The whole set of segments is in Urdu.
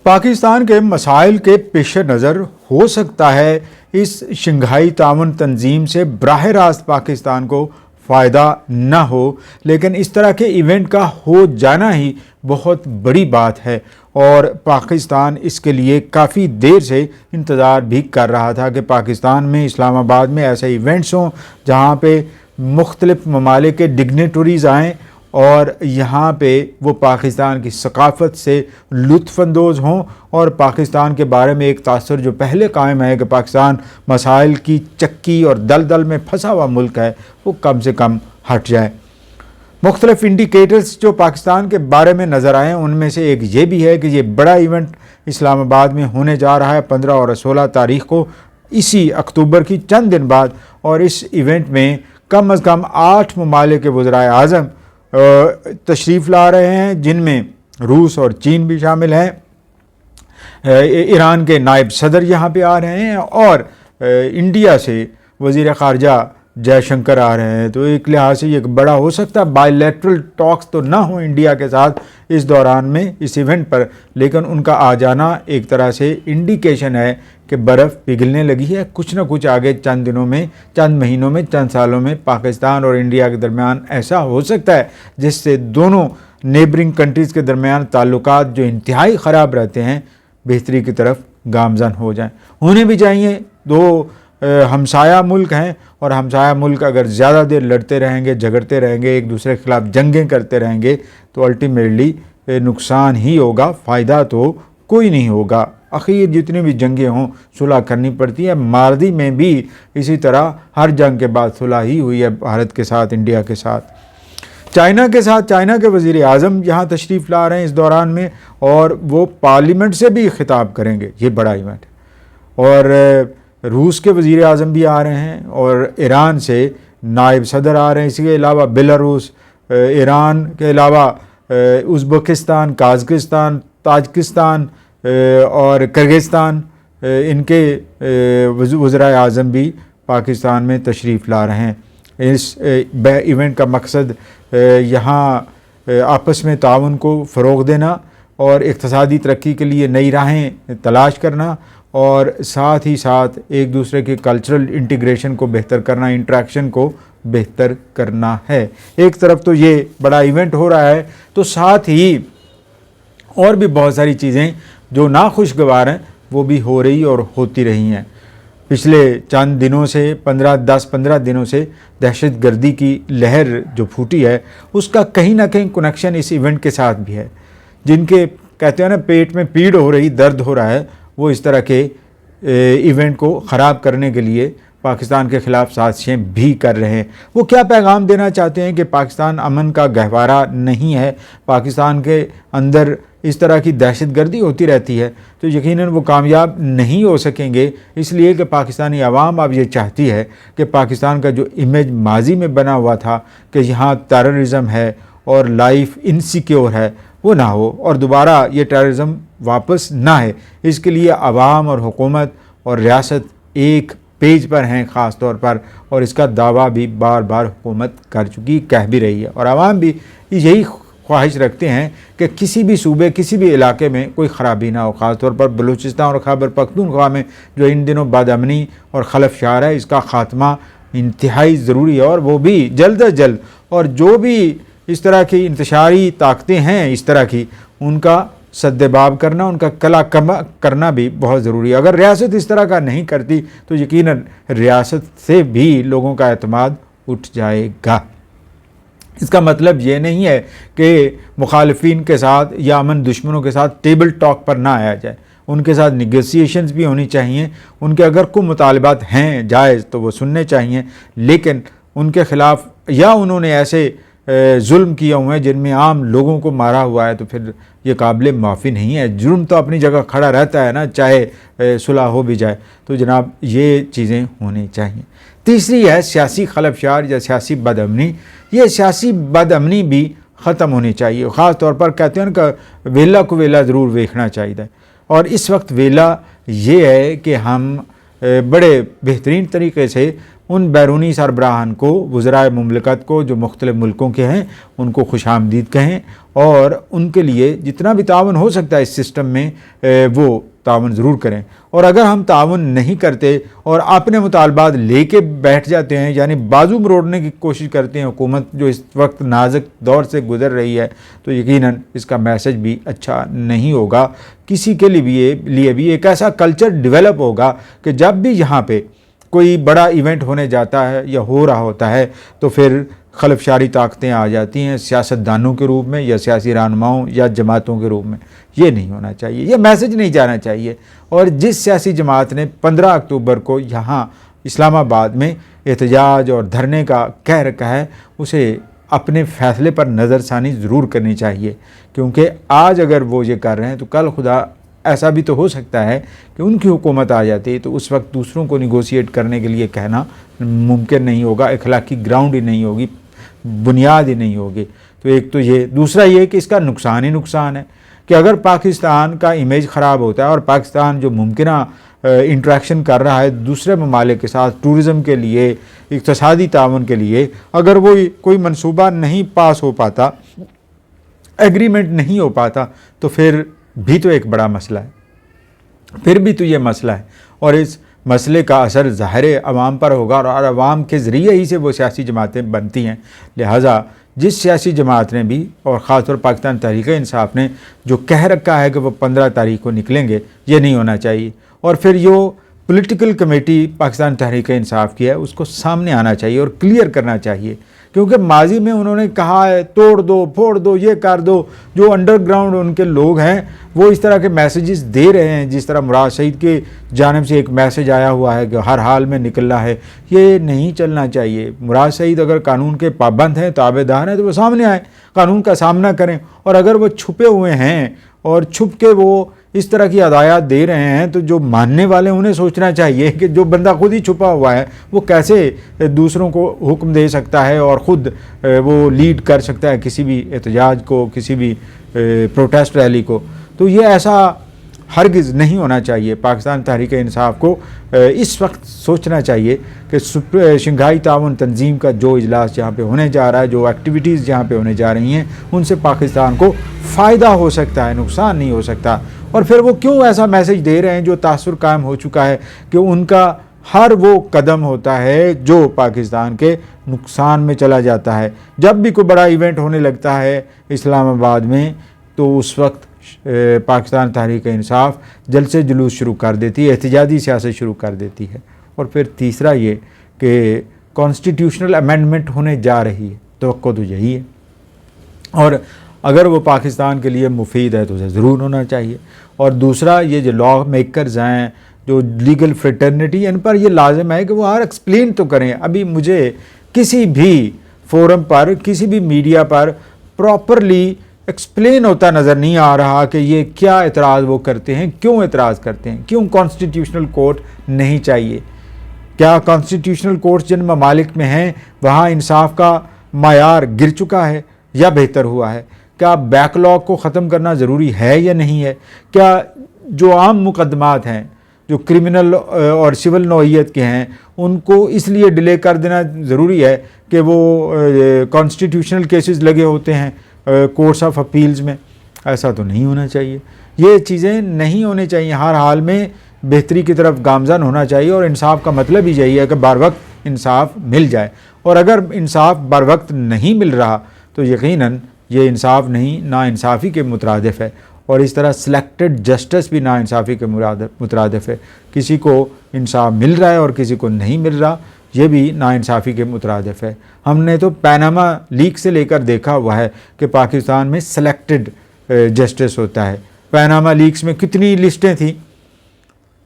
پاکستان کے مسائل کے پیش نظر ہو سکتا ہے اس شنگھائی تعاون تنظیم سے براہ راست پاکستان کو فائدہ نہ ہو، لیکن اس طرح کے ایونٹ کا ہو جانا ہی بہت بڑی بات ہے، اور پاکستان اس کے لیے کافی دیر سے انتظار بھی کر رہا تھا کہ پاکستان میں اسلام آباد میں ایسے ایونٹس ہوں جہاں پہ مختلف ممالک کے ڈگنیٹریز آئیں اور یہاں پہ وہ پاکستان کی ثقافت سے لطف اندوز ہوں، اور پاکستان کے بارے میں ایک تاثر جو پہلے قائم ہے کہ پاکستان مسائل کی چکی اور دلدل میں پھنسا ہوا ملک ہے، وہ کم سے کم ہٹ جائے۔ مختلف انڈیکیٹرز جو پاکستان کے بارے میں نظر آئے ان میں سے ایک یہ بھی ہے کہ یہ بڑا ایونٹ اسلام آباد میں ہونے جا رہا ہے 15 اور 16 تاریخ کو، اسی اکتوبر کی چند دن بعد، اور اس ایونٹ میں کم از کم 8 ممالک کے وزرائے اعظم تشریف لا رہے ہیں، جن میں روس اور چین بھی شامل ہیں۔ ایران کے نائب صدر یہاں پہ آ رہے ہیں، اور انڈیا سے وزیر خارجہ جے شنکر آ رہے ہیں، تو ایک لحاظ سے یہ بڑا ہو سکتا ہے۔ بائی لیٹرل ٹاکس تو نہ ہوں انڈیا کے ساتھ اس دوران میں اس ایونٹ پر، لیکن ان کا آ جانا ایک طرح سے انڈیکیشن ہے کہ برف پگھلنے لگی ہے، کچھ نہ کچھ آگے چند دنوں میں، چند مہینوں میں، چند سالوں میں پاکستان اور انڈیا کے درمیان ایسا ہو سکتا ہے جس سے دونوں نیبرنگ کنٹریز کے درمیان تعلقات جو انتہائی خراب رہتے ہیں بہتری کی طرف گامزن ہو جائیں۔ ہونے بھی چاہیے، دو ہمسایہ ملک ہیں، اور ہمسایہ ملک اگر زیادہ دیر لڑتے رہیں گے، جھگڑتے رہیں گے، ایک دوسرے کے خلاف جنگیں کرتے رہیں گے تو الٹیمیٹلی نقصان ہی ہوگا، فائدہ تو کوئی نہیں ہوگا۔ اخیر جتنی بھی جنگیں ہوں صلح کرنی پڑتی ہے، ماضی میں بھی اسی طرح ہر جنگ کے بعد صلح ہی ہوئی ہے بھارت کے ساتھ، انڈیا کے ساتھ۔ چائنا کے ساتھ چائنا کے وزیر اعظم یہاں تشریف لا رہے ہیں اس دوران میں، اور وہ پارلیمنٹ سے بھی خطاب کریں گے، یہ بڑا ایونٹ ہے۔ اور روس کے وزیر اعظم بھی آ رہے ہیں، اور ایران سے نائب صدر آ رہے ہیں، اسی کے علاوہ بیلاروس، ایران کے علاوہ ازبکستان، قازقستان، تاجکستان اور کرغزستان، ان کے وزرائے اعظم بھی پاکستان میں تشریف لا رہے ہیں۔ اس ایونٹ کا مقصد یہاں آپس میں تعاون کو فروغ دینا اور اقتصادی ترقی کے لیے نئی راہیں تلاش کرنا، اور ساتھ ہی ساتھ ایک دوسرے کے کلچرل انٹیگریشن کو بہتر کرنا، انٹریکشن کو بہتر کرنا ہے۔ ایک طرف تو یہ بڑا ایونٹ ہو رہا ہے، تو ساتھ ہی اور بھی بہت ساری چیزیں جو ناخوشگوار ہیں وہ بھی ہو رہی اور ہوتی رہی ہیں۔ پچھلے چند دنوں سے 10-15 دنوں سے دہشت گردی کی لہر جو پھوٹی ہے، اس کا کہیں نہ کہیں کنیکشن اس ایونٹ کے ساتھ بھی ہے۔ جن کے کہتے ہیں نا پیٹ میں پیڑ ہو رہی، درد ہو رہا ہے، وہ اس طرح کے ایونٹ کو خراب کرنے کے لیے پاکستان کے خلاف سازشیں بھی کر رہے ہیں۔ وہ کیا پیغام دینا چاہتے ہیں کہ پاکستان امن کا گہوارہ نہیں ہے، پاکستان کے اندر اس طرح کی دہشت گردی ہوتی رہتی ہے، تو یقیناً وہ کامیاب نہیں ہو سکیں گے، اس لیے کہ پاکستانی عوام اب یہ چاہتی ہے کہ پاکستان کا جو امیج ماضی میں بنا ہوا تھا کہ یہاں ٹیررزم ہے اور لائف انسیکیور ہے، وہ نہ ہو، اور دوبارہ یہ ٹیررزم واپس نہ ہے۔ اس کے لیے عوام اور حکومت اور ریاست ایک پیج پر ہیں خاص طور پر، اور اس کا دعویٰ بھی بار بار حکومت کر چکی، کہہ بھی رہی ہے، اور عوام بھی یہی خواہش رکھتے ہیں کہ کسی بھی صوبے، کسی بھی علاقے میں کوئی خرابی نہ ہو، خاص طور پر بلوچستان اور خیبر پختونخوا میں جو ان دنوں بد امنی اور خلفشار ہے، اس کا خاتمہ انتہائی ضروری ہے، اور وہ بھی جلد از جلد، اور جو بھی اس طرح کی انتشاری طاقتیں ہیں اس طرح کی، ان کا سد باب کرنا، ان کا کلا کم کرنا بھی بہت ضروری ہے۔ اگر ریاست اس طرح کا نہیں کرتی تو یقیناً ریاست سے بھی لوگوں کا اعتماد اٹھ جائے گا۔ اس کا مطلب یہ نہیں ہے کہ مخالفین کے ساتھ یا امن دشمنوں کے ساتھ ٹیبل ٹاک پر نہ آیا جائے، ان کے ساتھ نیگوسیشنز بھی ہونی چاہیے، ان کے اگر کوئی مطالبات ہیں جائز تو وہ سننے چاہیے، لیکن ان کے خلاف یا انہوں نے ایسے ظلم کیا ہوئے ہیں جن میں عام لوگوں کو مارا ہوا ہے تو پھر یہ قابل معافی نہیں ہے۔ جرم تو اپنی جگہ کھڑا رہتا ہے نا، چاہے صلح ہو بھی جائے، تو جناب یہ چیزیں ہونی چاہیے۔ تیسری ہے سیاسی خلفشار یا سیاسی بد امنی۔ یہ سیاسی بد امنی بھی ختم ہونی چاہیے، خاص طور پر کہتے ہیں کہ ویلا کو ویلا ضرور ویکھنا چاہیے، اور اس وقت ویلا یہ ہے کہ ہم بڑے بہترین طریقے سے ان بیرونی سربراہان کو، وزرائے مملکت کو جو مختلف ملکوں کے ہیں، ان کو خوش آمدید کہیں اور ان کے لیے جتنا بھی تعاون ہو سکتا ہے اس سسٹم میں وہ تعاون ضرور کریں۔ اور اگر ہم تعاون نہیں کرتے اور اپنے مطالبات لے کے بیٹھ جاتے ہیں، یعنی بازو مروڑنے کی کوشش کرتے ہیں حکومت جو اس وقت نازک دور سے گزر رہی ہے، تو یقیناً اس کا میسج بھی اچھا نہیں ہوگا۔ کسی کے لیے بھی ایک ایسا کلچر ڈیولپ ہوگا کہ جب بھی یہاں پہ کوئی بڑا ایونٹ ہونے جاتا ہے یا ہو رہا ہوتا ہے تو پھر خلفشاری طاقتیں آ جاتی ہیں، سیاست دانوں کے روپ میں یا سیاسی رہنماؤں یا جماعتوں کے روپ میں۔ یہ نہیں ہونا چاہیے، یہ میسج نہیں جانا چاہیے۔ اور جس سیاسی جماعت نے 15 اکتوبر کو یہاں اسلام آباد میں احتجاج اور دھرنے کا کہہ رکھا ہے، اسے اپنے فیصلے پر نظر ثانی ضرور کرنی چاہیے، کیونکہ آج اگر وہ یہ کر رہے ہیں تو کل خدا ایسا بھی تو ہو سکتا ہے کہ ان کی حکومت آ جاتی ہے تو اس وقت دوسروں کو نیگوشیٹ کرنے کے لیے کہنا ممکن نہیں ہوگا، اخلاقی گراؤنڈ ہی نہیں ہوگی، بنیاد ہی نہیں ہوگی۔ تو ایک تو یہ، دوسرا یہ کہ اس کا نقصان ہی نقصان ہے کہ اگر پاکستان کا امیج خراب ہوتا ہے اور پاکستان جو ممکنہ انٹریکشن کر رہا ہے دوسرے ممالک کے ساتھ ٹورزم کے لیے، اقتصادی تعاون کے لیے، اگر وہ کوئی منصوبہ نہیں پاس ہو پاتا، ایگریمنٹ نہیں ہو پاتا، تو پھر بھی تو ایک بڑا مسئلہ ہے، پھر بھی تو یہ مسئلہ ہے۔ اور اس مسئلے کا اثر ظاہر عوام پر ہوگا اور عوام کے ذریعے ہی سے وہ سیاسی جماعتیں بنتی ہیں۔ لہٰذا جس سیاسی جماعت نے بھی، اور خاص طور پاکستان تحریک انصاف نے جو کہہ رکھا ہے کہ وہ 15 تاریخ کو نکلیں گے، یہ نہیں ہونا چاہیے۔ اور پھر جو پولیٹیکل کمیٹی پاکستان تحریک انصاف کی ہے اس کو سامنے آنا چاہیے اور کلیئر کرنا چاہیے، کیونکہ ماضی میں انہوں نے کہا ہے توڑ دو، پھوڑ دو، یہ کر دو۔ جو انڈر گراؤنڈ ان کے لوگ ہیں وہ اس طرح کے میسیجز دے رہے ہیں، جس طرح مراد سعید کی جانب سے ایک میسیج آیا ہوا ہے کہ ہر حال میں نکلنا ہے، یہ نہیں چلنا چاہیے۔ مراد سعید اگر قانون کے پابند ہیں، تابع دار ہیں، تو وہ سامنے آئیں، قانون کا سامنا کریں۔ اور اگر وہ چھپے ہوئے ہیں اور چھپ کے وہ اس طرح کی ہدایات دے رہے ہیں تو جو ماننے والے انہیں سوچنا چاہیے کہ جو بندہ خود ہی چھپا ہوا ہے وہ کیسے دوسروں کو حکم دے سکتا ہے اور خود وہ لیڈ کر سکتا ہے کسی بھی احتجاج کو، کسی بھی پروٹیسٹ ریلی کو۔ تو یہ ایسا ہرگز نہیں ہونا چاہیے۔ پاکستان تحریک انصاف کو اس وقت سوچنا چاہیے کہ شنگھائی تعاون تنظیم کا جو اجلاس جہاں پہ ہونے جا رہا ہے، جو ایکٹیویٹیز جہاں پہ ہونے جا رہی ہیں، ان سے پاکستان کو فائدہ ہو سکتا ہے، نقصان نہیں ہو سکتا۔ اور پھر وہ کیوں ایسا میسج دے رہے ہیں جو تاثر قائم ہو چکا ہے کہ ان کا ہر وہ قدم ہوتا ہے جو پاکستان کے نقصان میں چلا جاتا ہے۔ جب بھی کوئی بڑا ایونٹ ہونے لگتا ہے اسلام آباد میں تو اس وقت پاکستان تحریک انصاف جلسے جلوس شروع کر دیتی ہے، احتجاجی سیاست شروع کر دیتی ہے۔ اور پھر تیسرا یہ کہ کانسٹیٹیوشنل امینڈمنٹ ہونے جا رہی ہے، توقع تو یہی ہے، اور اگر وہ پاکستان کے لیے مفید ہے تو اسے ضرور ہونا چاہیے۔ اور دوسرا یہ جو لا میکرز ہیں، جو لیگل فریٹرنیٹی، ان پر یہ لازم ہے کہ وہ ہر ایکسپلین تو کریں۔ ابھی مجھے کسی بھی فورم پر، کسی بھی میڈیا پر پراپرلی ایکسپلین ہوتا نظر نہیں آ رہا کہ یہ کیا اعتراض وہ کرتے ہیں، کیوں اعتراض کرتے ہیں، کیوں کانسٹیٹیوشنل کورٹ نہیں چاہیے۔ کیا کانسٹیٹیوشنل کورٹ جن ممالک میں ہیں وہاں انصاف کا معیار گر چکا ہے یا بہتر ہوا ہے؟ کیا بیک لاگ کو ختم کرنا ضروری ہے یا نہیں ہے؟ کیا جو عام مقدمات ہیں، جو کرمنل اور سول نوعیت کے ہیں، ان کو اس لیے ڈیلے کر دینا ضروری ہے کہ وہ کانسٹیٹیوشنل کیسز لگے ہوتے ہیں کورٹس آف اپیلز میں؟ ایسا تو نہیں ہونا چاہیے، یہ چیزیں نہیں ہونی چاہیے۔ ہر حال میں بہتری کی طرف گامزن ہونا چاہیے، اور انصاف کا مطلب ہی یہی ہے کہ بر وقت انصاف مل جائے۔ اور اگر انصاف بر وقت نہیں مل رہا تو یقیناً یہ انصاف نہیں، نا انصافی کے مترادف ہے۔ اور اس طرح سلیکٹڈ جسٹس بھی نا انصافی کے مترادف ہے۔ کسی کو انصاف مل رہا ہے اور کسی کو نہیں مل رہا، یہ بھی نا انصافی کے مترادف ہے۔ ہم نے تو پیناما لیک سے لے کر دیکھا ہوا ہے کہ پاکستان میں سلیکٹڈ جسٹس ہوتا ہے۔ پیناما لیکس میں کتنی لسٹیں تھیں،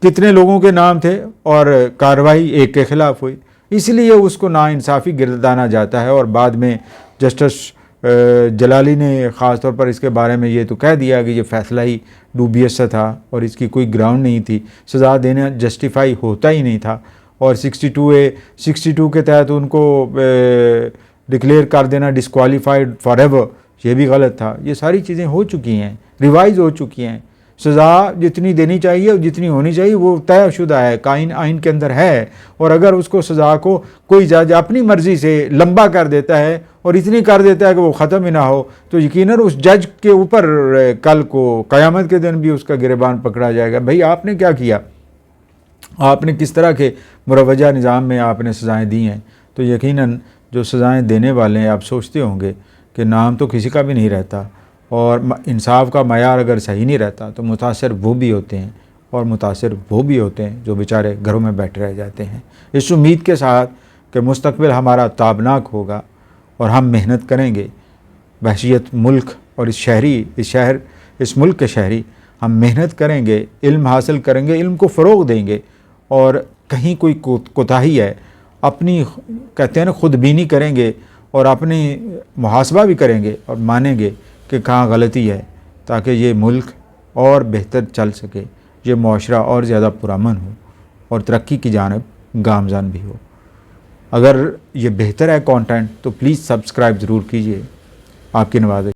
کتنے لوگوں کے نام تھے، اور کارروائی ایک کے خلاف ہوئی، اس لیے اس کو نا انصافی گردانا جاتا ہے۔ اور بعد میں جسٹس جلالی نے خاص طور پر اس کے بارے میں یہ تو کہہ دیا کہ یہ فیصلہ ہی ڈوبیس سا تھا اور اس کی کوئی گراؤنڈ نہیں تھی، سزا دینا جسٹیفائی ہوتا ہی نہیں تھا، اور 62 کے تحت ان کو ڈکلیئر کر دینا ڈسکوالیفائڈ فار ایور، یہ بھی غلط تھا۔ یہ ساری چیزیں ہو چکی ہیں، ریوائز ہو چکی ہیں۔ سزا جتنی دینی چاہیے اور جتنی ہونی چاہیے وہ طے شدہ ہے، آئین کے اندر ہے، اور اگر اس کو سزا کو کوئی جج اپنی مرضی سے لمبا کر دیتا ہے اور اتنی کر دیتا ہے کہ وہ ختم ہی نہ ہو، تو یقیناً اس جج کے اوپر کل کو قیامت کے دن بھی اس کا گریبان پکڑا جائے گا، بھئی آپ نے کیا کیا، آپ نے کس طرح کے مروجہ نظام میں آپ نے سزائیں دی ہیں۔ تو یقیناً جو سزائیں دینے والے ہیں، آپ سوچتے ہوں گے کہ نام تو کسی کا بھی نہیں رہتا، اور انصاف کا معیار اگر صحیح نہیں رہتا تو متاثر وہ بھی ہوتے ہیں، اور متاثر وہ بھی ہوتے ہیں جو بیچارے گھروں میں بیٹھے رہ جاتے ہیں۔ اس امید کے ساتھ کہ مستقبل ہمارا تابناک ہوگا اور ہم محنت کریں گے بحیثیت ملک اور اس ملک کے شہری، ہم محنت کریں گے، علم حاصل کریں گے، علم کو فروغ دیں گے، اور کہیں کوئی کوتاہی ہے اپنی کہتے ہیں نا خود بینی کریں گے، اور اپنی محاسبہ بھی کریں گے اور مانیں گے کہ کہاں غلطی ہے، تاکہ یہ ملک اور بہتر چل سکے، یہ معاشرہ اور زیادہ پرامن ہو اور ترقی کی جانب گامزن بھی ہو۔ اگر یہ بہتر ہے کانٹینٹ تو پلیز سبسکرائب ضرور کیجیے۔ آپ کی نوازش۔